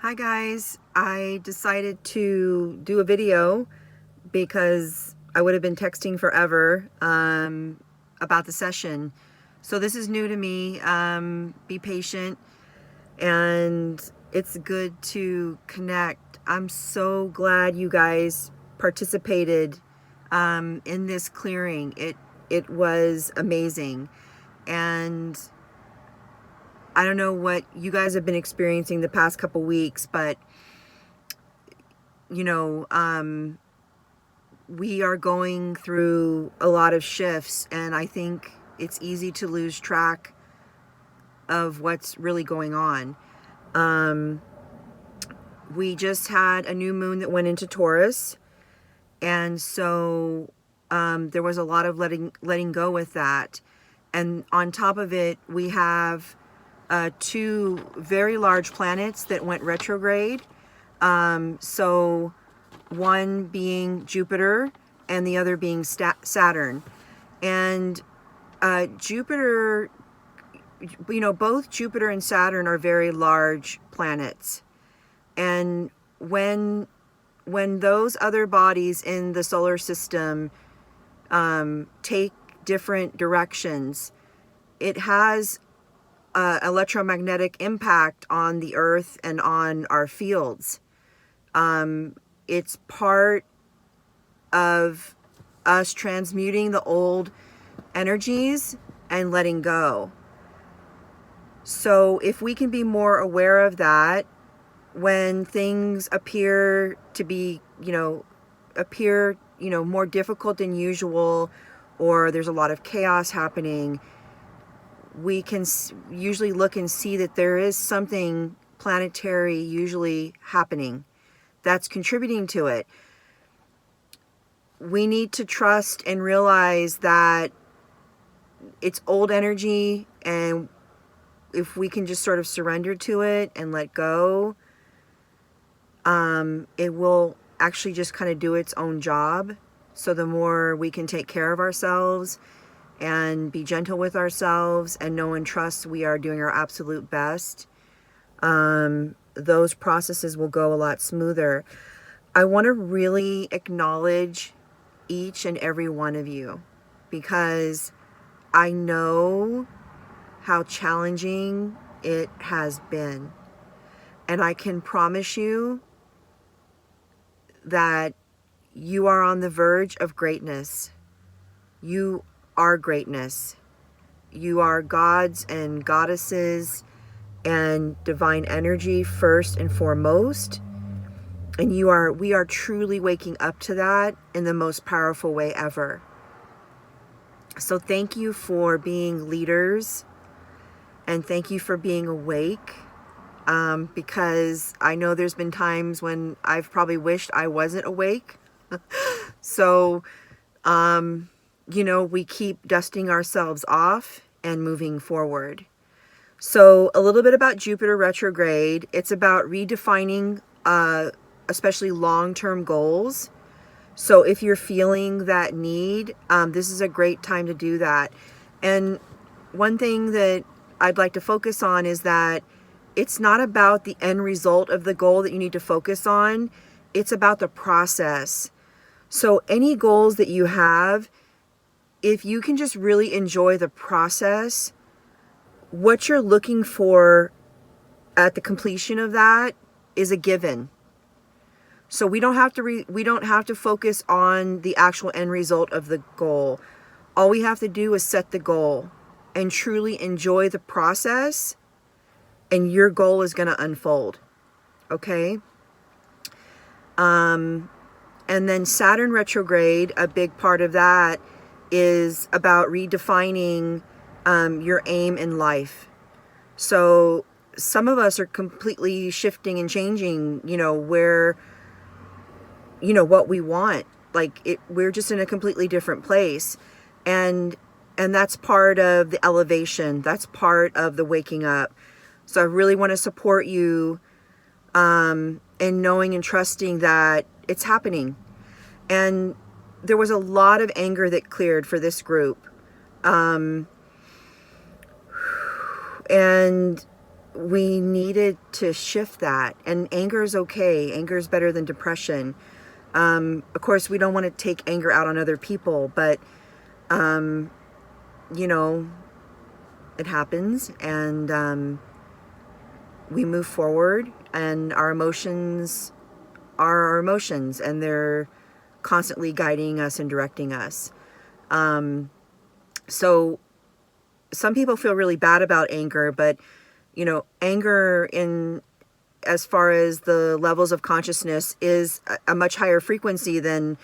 Hi guys, I decided to do a video because I would have been texting forever about the session. So this is new to me. Be patient, and it's good to connect. I'm so glad you guys participated in this clearing. It was amazing, and I don't know what you guys have been experiencing the past couple weeks, but you know, we are going through a lot of shifts, and I think it's easy to lose track of what's really going on. We just had a new moon that went into Taurus, and so there was a lot of letting go with that. And on top of it, we have two very large planets that went retrograde. So one being Jupiter and the other being Saturn. And Jupiter, both Jupiter and Saturn are very large planets. And when those other bodies in the solar system take different directions, it has electromagnetic impact on the earth and on our fields. It's part of us transmuting the old energies and letting go. So if we can be more aware of that when things appear to be, more difficult than usual, or there's a lot of chaos happening, we can usually look and see that there is something planetary usually happening that's contributing to it. We need to trust and realize that it's old energy, and if we can just sort of surrender to it and let go, it will actually just kind of do its own job. So the more we can take care of ourselves and be gentle with ourselves and know and trust we are doing our absolute best, those processes will go a lot smoother. I want to really acknowledge each and every one of you, because I know how challenging it has been. And I can promise you that you are on the verge of greatness. You are greatness. You are gods and goddesses and divine energy first and foremost. And we are truly waking up to that in the most powerful way ever. So thank you for being leaders, and thank you for being awake, because I know there's been times when I've probably wished I wasn't awake. So, we keep dusting ourselves off and moving forward. So a little bit about Jupiter retrograde. It's about redefining, especially long-term goals. So if you're feeling that need, this is a great time to do that. And one thing that I'd like to focus on is that it's not about the end result of the goal that you need to focus on. It's about the process. So any goals that you have, if you can just really enjoy the process, what you're looking for at the completion of that is a given. So we don't have to focus on the actual end result of the goal. All we have to do is set the goal and truly enjoy the process, and your goal is going to unfold. Okay? And then Saturn retrograde, a big part of that is about redefining your aim in life. So some of us are completely shifting and changing, where, what we want. We're just in a completely different place. And that's part of the elevation. That's part of the waking up. So I really want to support you in knowing and trusting that it's happening. And there was a lot of anger that cleared for this group. And we needed to shift that. And anger is okay. Anger is better than depression. Of course, we don't want to take anger out on other people, but, you know, it happens, and we move forward, and our emotions are our emotions, and they're constantly guiding us and directing us. So some people feel really bad about anger, but, you know, anger in as far as the levels of consciousness is a much higher frequency than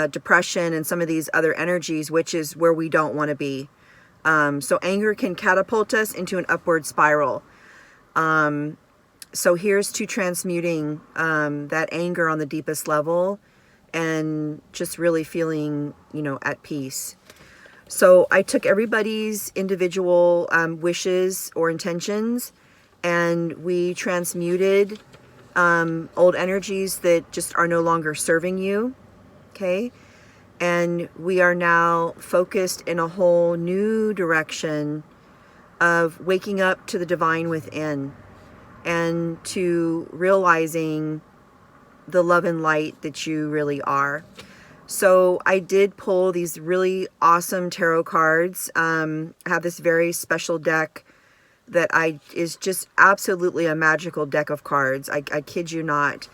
depression and some of these other energies, which is where we don't want to be. So anger can catapult us into an upward spiral. So here's to transmuting that anger on the deepest level and just really feeling, you know, at peace. So I took everybody's individual wishes or intentions, and we transmuted old energies that just are no longer serving you, okay? And we are now focused in a whole new direction of waking up to the divine within and to realizing the love and light that you really are. So I did pull these really awesome tarot cards. I have this very special deck that is just absolutely a magical deck of cards. I kid you not.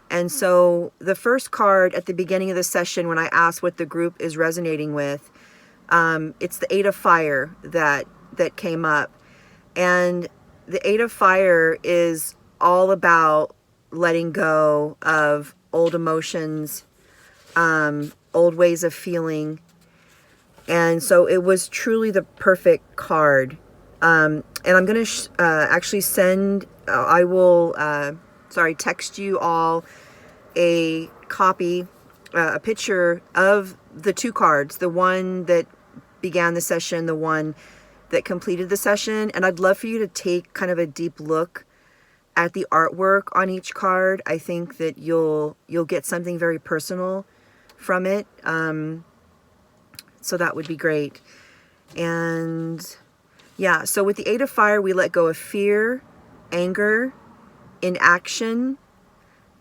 And so the first card at the beginning of the session, when I asked what the group is resonating with, it's the Eight of Fire that came up. And the Eight of Fire is all about letting go of old emotions, old ways of feeling. And so it was truly the perfect card. And I'm going to actually send, I will, text you all a copy, a picture of the two cards, the one that began the session, the one that completed the session. And I'd love for you to take kind of a deep look at the artwork on each card. I think that you'll get something very personal from it. So that would be great. And yeah, so with the Eight of Fire, we let go of fear, anger, inaction,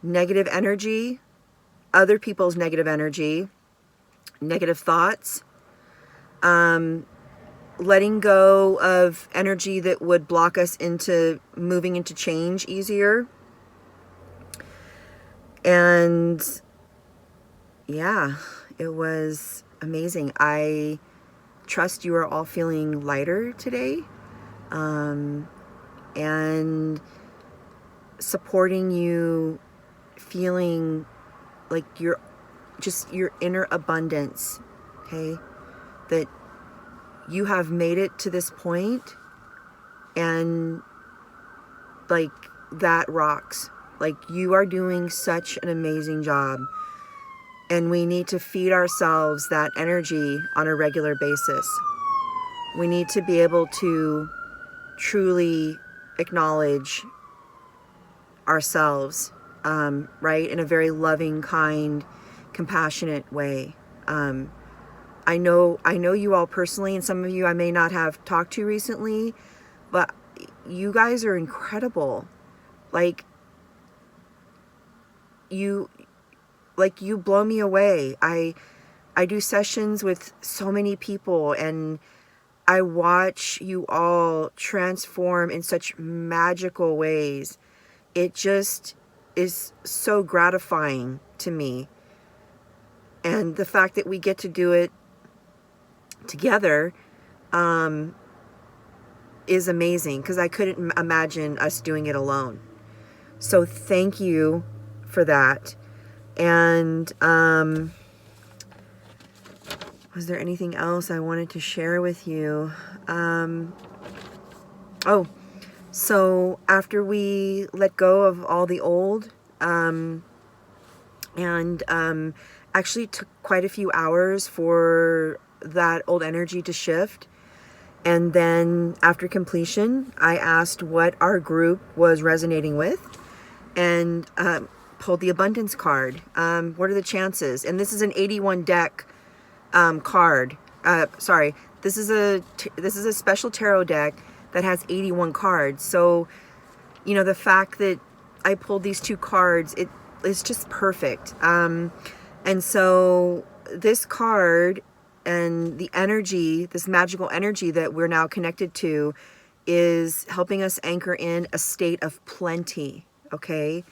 negative energy, other people's negative energy, negative thoughts, letting go of energy that would block us into moving into change easier. And yeah, it was amazing. I trust you are all feeling lighter today, and supporting you feeling like your inner abundance, okay? That you have made it to this point, and like that rocks. Like you are doing such an amazing job, and we need to feed ourselves that energy on a regular basis. We need to be able to truly acknowledge ourselves, right, in a very loving, kind, compassionate way. I know you all personally, and some of you I may not have talked to recently, but you guys are incredible. Like you blow me away. I do sessions with so many people, and I watch you all transform in such magical ways. It just is so gratifying to me. And the fact that we get to do it together is amazing, because I couldn't imagine us doing it alone. So thank you for that. And was there anything else I wanted to share with you? So after we let go of all the old, actually took quite a few hours for that old energy to shift. And then after completion, I asked what our group was resonating with, and pulled the abundance card. What are the chances? And this is an 81 deck card. This is a special tarot deck that has 81 cards. So you know, the fact that I pulled these two cards, it is just perfect. And so this card and the energy, this magical energy that we're now connected to, is helping us anchor in a state of plenty, okay?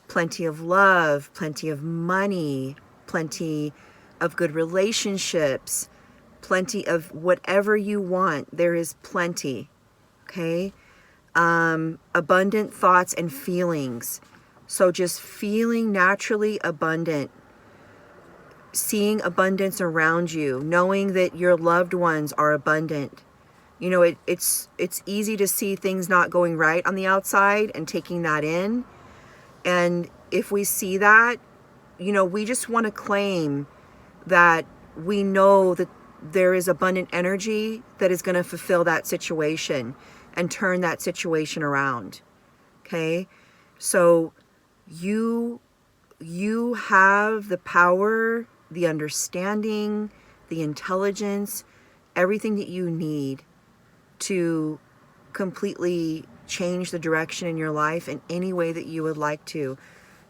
Plenty of love, plenty of money, plenty of good relationships, plenty of whatever you want. There is plenty, okay? Abundant thoughts and feelings. So just feeling naturally abundant, seeing abundance around you, knowing that your loved ones are abundant. You know, it's easy to see things not going right on the outside and taking that in. And if we see that, you know, we just want to claim that we know that there is abundant energy that is going to fulfill that situation and turn that situation around. Okay? So you have the power, the understanding, the intelligence, everything that you need to completely change the direction in your life in any way that you would like to.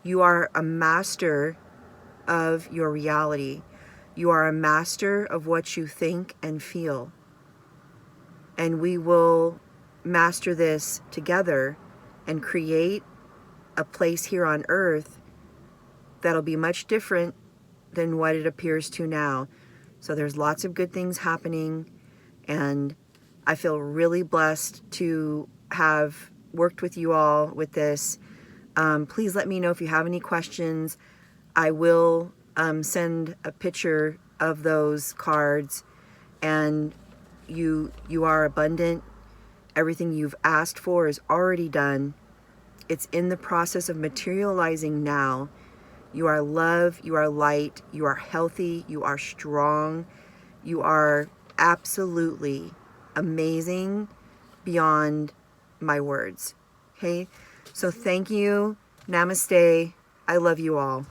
You are a master of your reality. You are a master of what you think and feel. And we will master this together and create a place here on earth that'll be much different than what it appears to now. So there's lots of good things happening, and I feel really blessed to have worked with you all with this. Please let me know if you have any questions. I will send a picture of those cards, and you are abundant. Everything you've asked for is already done. It's in the process of materializing now. You are love, you are light, you are healthy, you are strong, you are absolutely amazing beyond my words. Okay? So thank you. Namaste. I love you all.